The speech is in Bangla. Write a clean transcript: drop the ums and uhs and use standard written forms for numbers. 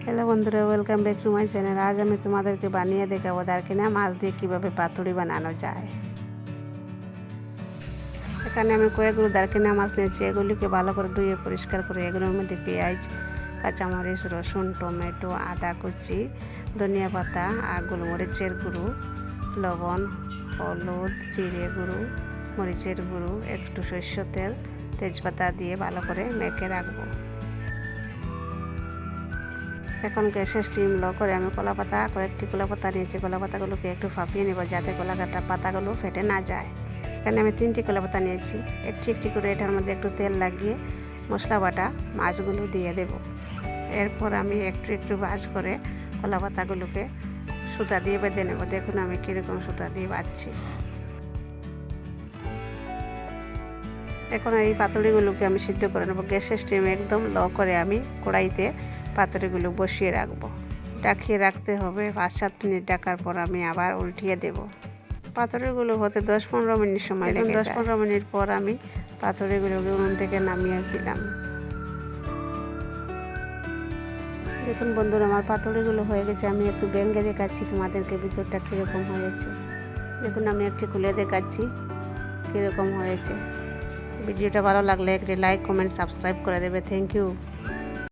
হ্যালো বন্ধুরা, welcome back to my channel. আজ আমি তোমাদেরকে বানিয়ে দেখাবো দারকিনা মাছ দিয়ে কীভাবে পাতুরি বানানো যায়। এখানে আমি কয়েকগুলো দারকিনা মাছ নিয়েছি। এগুলিকে ভালো করে ধুয়ে পরিষ্কার করে এগুলোর মধ্যে পেঁয়াজ, কাঁচামরিচ, রসুন, টমেটো, আদা কুচি, ধনিয়া পাতা আর গোলমরিচের গুঁড়ো, লবণ, হলুদ, জিরে গুঁড়ো, মরিচের গুঁড়ো, একটু সরষের তেল, তেজপাতা দিয়ে ভালো করে মেখে রাখবো। এখন গ্যাসের স্টিম লো করে আমি কয়েকটি কলা পাতা নিয়েছি। কলা পাতাগুলোকে একটু ফাঁপিয়ে নেব যাতে কলাকাটা পাতাগুলো ফেটে না যায়। এখানে আমি 3টি কলা পাতা নিয়েছি। একটি একটি করে এটার মধ্যে একটু তেল লাগিয়ে মশলা বাটা মাছগুলো দিয়ে দেব। এরপর আমি একটু একটু ভাঁজ করে কলা পাতাগুলোকে সুতা দিয়ে বেঁধে নেব। দেখুন আমি কীরকম সুতা দিয়ে বাঁধছি। এখন এই পাতুরিগুলোকে আমি সিদ্ধ করে নেব। গ্যাসের স্টিম একদম লো করে আমি কড়াইতে পাতুরিগুলো বসিয়ে রাখবো। ঢাকিয়ে রাখতে হবে 5-7 মিনিট। ঢাকার পর আমি আবার উল্টিয়ে দেব। পাতুরিগুলো হতে 10-15 মিনিট সময় লেগে যায়। 10-15 মিনিট পর আমি পাতুরিগুলোকে উনুন থেকে নামিয়ে দিলাম। দেখুন বন্ধুরা, আমার পাতুরিগুলো হয়ে গেছে। আমি একটু ভেঙে দেখাচ্ছি তোমাদেরকে ভিতরটা কীরকম হয়েছে। দেখুন আমি একটু খুলে দেখাচ্ছি কীরকম হয়েছে। ভিডিওটা ভালো লাগলে একটি লাইক, কমেন্ট, সাবস্ক্রাইব করে দেবে। Thank you.